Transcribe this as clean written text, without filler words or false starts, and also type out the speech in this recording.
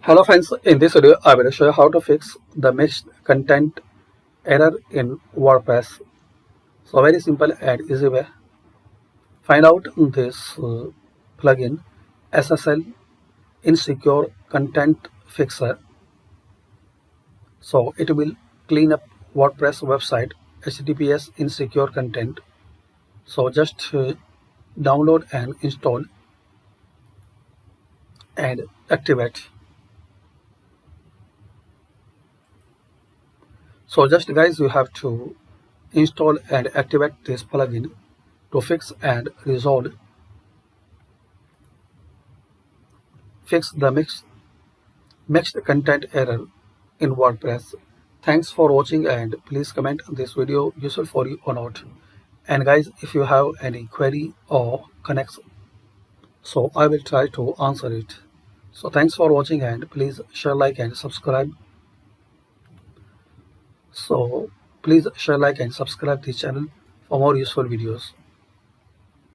Hello friends, in this video I will show you how to fix the mixed content error in WordPress. So very simple and easy way. Find out this plugin SSL Insecure Content Fixer. So it will clean up WordPress website HTTPS insecure content. So just download and install and activate. So just guys, you have to install and activate this plugin to fix and resolve the mixed content error in WordPress. Thanks for watching and please comment this video useful for you or not. And guys, if you have any query or connects, so I will try to answer it. So thanks for watching and please share, like and subscribe. So please share, like and subscribe this channel for more useful videos.